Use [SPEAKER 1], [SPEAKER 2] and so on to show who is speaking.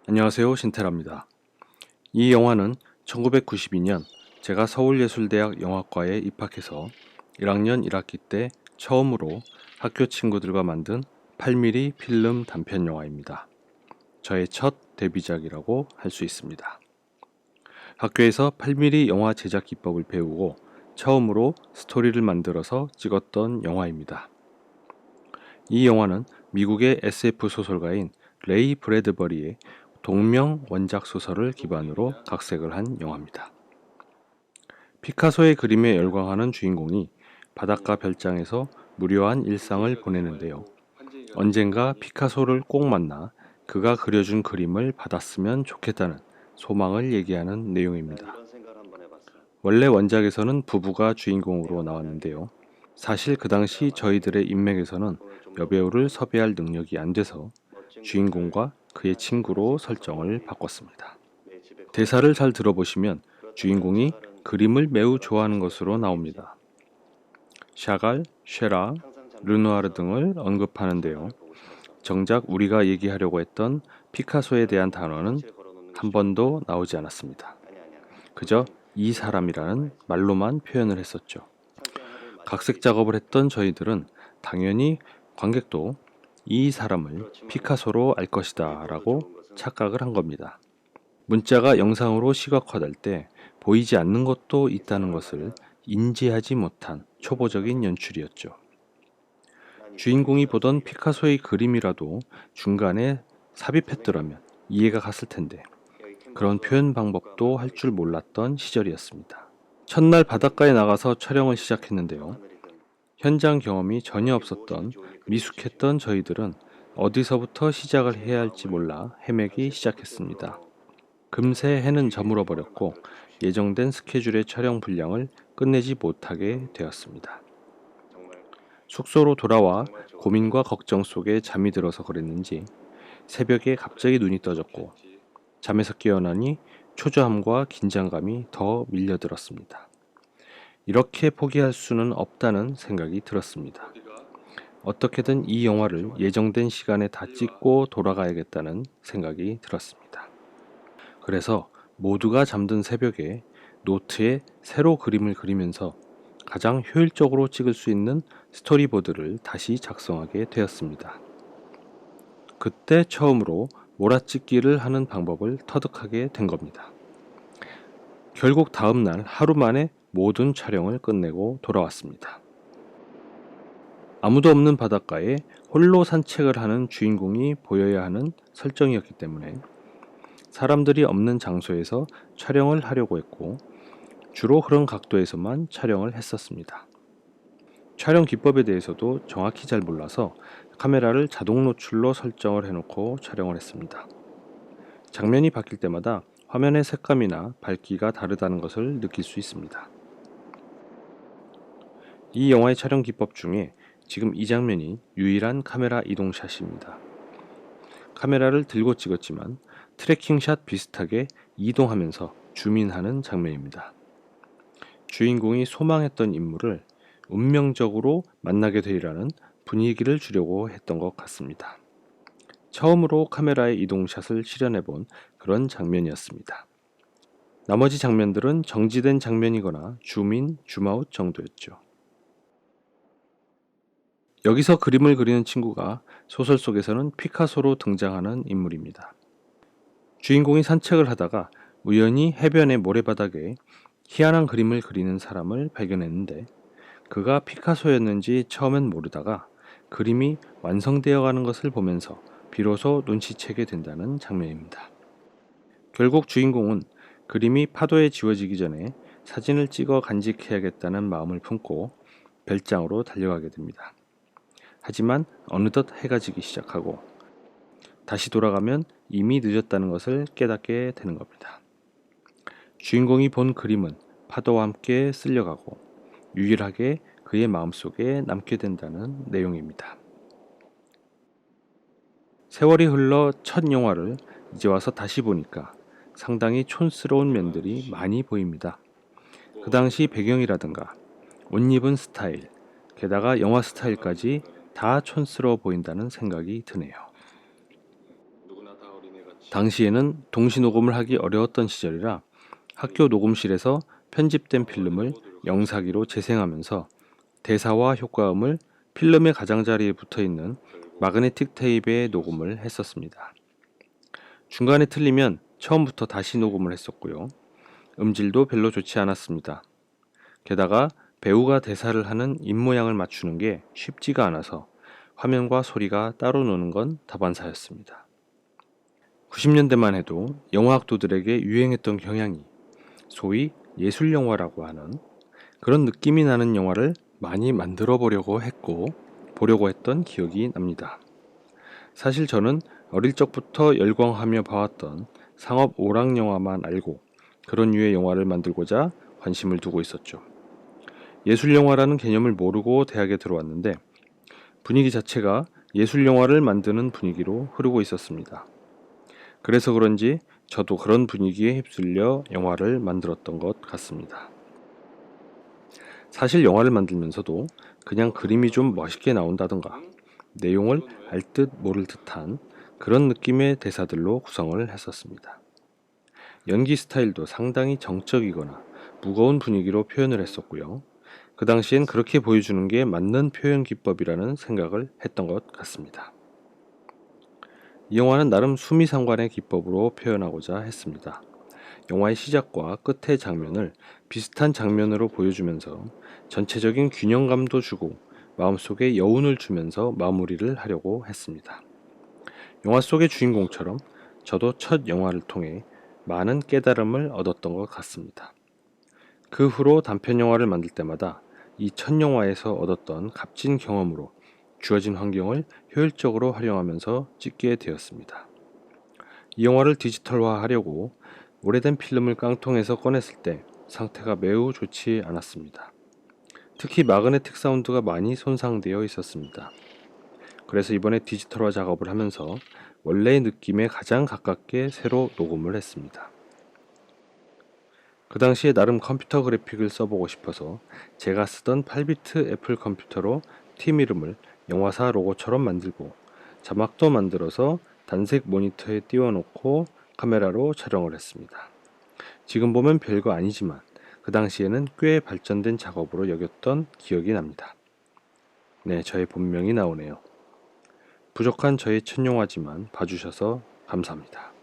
[SPEAKER 1] 안녕하세요, 신테라입니다. 이 영화는 1992년 제가 서울예술대학 영화과에 입학해서 1학년 1학기 때 처음으로 학교 친구들과 만든 8mm 필름 단편 영화입니다. 저의 첫 데뷔작이라고 할 수 있습니다. 학교에서 8mm 영화 제작 기법을 배우고 처음으로 스토리를 만들어서 찍었던 영화입니다. 이 영화는 미국의 SF 소설가인 레이 브래드버리의 동명 원작 소설을 기반으로 각색을 한 영화입니다. 피카소의 그림에 열광하는 주인공이 바닷가 별장에서 무료한 일상을 보내는데요. 언젠가 피카소를 꼭 만나 그가 그려준 그림을 받았으면 좋겠다는 소망을 얘기하는 내용입니다. 원래 원작에서는 부부가 주인공으로 나왔는데요. 사실 그 당시 저희들의 인맥에서는 여배우를 섭외할 능력이 안 돼서 주인공과 그의 친구로 설정을 바꿨습니다. 대사를 잘 들어보시면 주인공이 그림을 매우 좋아하는 것으로 나옵니다. 샤갈, 쉐라, 르누아르 등을 언급하는데요. 정작 우리가 얘기하려고 했던 피카소에 대한 단어는 한 번도 나오지 않았습니다. 그저 이 사람이라는 말로만 표현을 했었죠. 각색 작업을 했던 저희들은 당연히 관객도 이 사람을 피카소로 알 것이다 라고 착각을 한 겁니다. 문자가 영상으로 시각화될 때 보이지 않는 것도 있다는 것을 인지하지 못한 초보적인 연출이었죠. 주인공이 보던 피카소의 그림이라도 중간에 삽입했더라면 이해가 갔을 텐데 그런 표현 방법도 할 줄 몰랐던 시절이었습니다. 첫날 바닷가에 나가서 촬영을 시작했는데요. 현장 경험이 전혀 없었던 미숙했던 저희들은 어디서부터 시작을 해야 할지 몰라 헤매기 시작했습니다. 금세 해는 저물어 버렸고 예정된 스케줄의 촬영 분량을 끝내지 못하게 되었습니다. 숙소로 돌아와 고민과 걱정 속에 잠이 들어서 그랬는지 새벽에 갑자기 눈이 떠졌고 잠에서 깨어나니 초조함과 긴장감이 더 밀려들었습니다. 이렇게 포기할 수는 없다는 생각이 들었습니다. 어떻게든 이 영화를 예정된 시간에 다 찍고 돌아가야겠다는 생각이 들었습니다. 그래서 모두가 잠든 새벽에 노트에 새로 그림을 그리면서 가장 효율적으로 찍을 수 있는 스토리보드를 다시 작성하게 되었습니다. 그때 처음으로 몰아찍기를 하는 방법을 터득하게 된 겁니다. 결국 다음날 하루 만에 모든 촬영을 끝내고 돌아왔습니다. 아무도 없는 바닷가에 홀로 산책을 하는 주인공이 보여야 하는 설정이었기 때문에 사람들이 없는 장소에서 촬영을 하려고 했고 주로 그런 각도에서만 촬영을 했었습니다. 촬영 기법에 대해서도 정확히 잘 몰라서 카메라를 자동 노출로 설정을 해놓고 촬영을 했습니다. 장면이 바뀔 때마다 화면의 색감이나 밝기가 다르다는 것을 느낄 수 있습니다. 이 영화의 촬영 기법 중에 지금 이 장면이 유일한 카메라 이동샷입니다. 카메라를 들고 찍었지만 트래킹샷 비슷하게 이동하면서 줌인하는 장면입니다. 주인공이 소망했던 인물을 운명적으로 만나게 되리라는 분위기를 주려고 했던 것 같습니다. 처음으로 카메라의 이동샷을 실현해본 그런 장면이었습니다. 나머지 장면들은 정지된 장면이거나 줌인, 줌아웃 정도였죠. 여기서 그림을 그리는 친구가 소설 속에서는 피카소로 등장하는 인물입니다. 주인공이 산책을 하다가 우연히 해변의 모래바닥에 희한한 그림을 그리는 사람을 발견했는데 그가 피카소였는지 처음엔 모르다가 그림이 완성되어 가는 것을 보면서 비로소 눈치채게 된다는 장면입니다. 결국 주인공은 그림이 파도에 지워지기 전에 사진을 찍어 간직해야겠다는 마음을 품고 별장으로 달려가게 됩니다. 하지만 어느덧 해가 지기 시작하고 다시 돌아가면 이미 늦었다는 것을 깨닫게 되는 겁니다. 주인공이 본 그림은 파도와 함께 쓸려가고 유일하게 그의 마음속에 남게 된다는 내용입니다. 세월이 흘러 첫 영화를 이제 와서 다시 보니까 상당히 촌스러운 면들이 많이 보입니다. 그 당시 배경이라든가 옷 입은 스타일, 게다가 영화 스타일까지 다 촌스러워 보인다는 생각이 드네요. 당시에는 동시 녹음을 하기 어려웠던 시절이라 학교 녹음실에서 편집된 필름을 영사기로 재생하면서 대사와 효과음을 필름의 가장자리에 붙어 있는 마그네틱 테이프에 녹음을 했었습니다. 중간에 틀리면 처음부터 다시 녹음을 했었고요. 음질도 별로 좋지 않았습니다. 게다가 배우가 대사를 하는 입모양을 맞추는 게 쉽지가 않아서 화면과 소리가 따로 노는 건 다반사였습니다. 90년대만 해도 영화학도들에게 유행했던 경향이 소위 예술영화라고 하는 그런 느낌이 나는 영화를 많이 만들어 보려고 했고 보려고 했던 기억이 납니다. 사실 저는 어릴 적부터 열광하며 봐왔던 상업 오락 영화만 알고 그런 류의 영화를 만들고자 관심을 두고 있었죠. 예술 영화라는 개념을 모르고 대학에 들어왔는데 분위기 자체가 예술 영화를 만드는 분위기로 흐르고 있었습니다. 그래서 그런지 저도 그런 분위기에 휩쓸려 영화를 만들었던 것 같습니다. 사실 영화를 만들면서도 그냥 그림이 좀 멋있게 나온다던가 내용을 알 듯 모를 듯한 그런 느낌의 대사들로 구성을 했었습니다. 연기 스타일도 상당히 정적이거나 무거운 분위기로 표현을 했었고요. 그 당시엔 그렇게 보여주는 게 맞는 표현 기법이라는 생각을 했던 것 같습니다. 이 영화는 나름 수미상관의 기법으로 표현하고자 했습니다. 영화의 시작과 끝의 장면을 비슷한 장면으로 보여주면서 전체적인 균형감도 주고 마음속에 여운을 주면서 마무리를 하려고 했습니다. 영화 속의 주인공처럼 저도 첫 영화를 통해 많은 깨달음을 얻었던 것 같습니다. 그 후로 단편 영화를 만들 때마다 이 첫 영화에서 얻었던 값진 경험으로 주어진 환경을 효율적으로 활용하면서 찍게 되었습니다. 이 영화를 디지털화하려고 오래된 필름을 깡통에서 꺼냈을 때 상태가 매우 좋지 않았습니다. 특히 마그네틱 사운드가 많이 손상되어 있었습니다. 그래서 이번에 디지털화 작업을 하면서 원래의 느낌에 가장 가깝게 새로 녹음을 했습니다. 그 당시에 나름 컴퓨터 그래픽을 써보고 싶어서 제가 쓰던 8비트 애플 컴퓨터로 팀 이름을 영화사 로고처럼 만들고 자막도 만들어서 단색 모니터에 띄워놓고 카메라로 촬영을 했습니다. 지금 보면 별거 아니지만 그 당시에는 꽤 발전된 작업으로 여겼던 기억이 납니다. 네, 저의 본명이 나오네요. 부족한 저의 첫 영화지만 봐주셔서 감사합니다.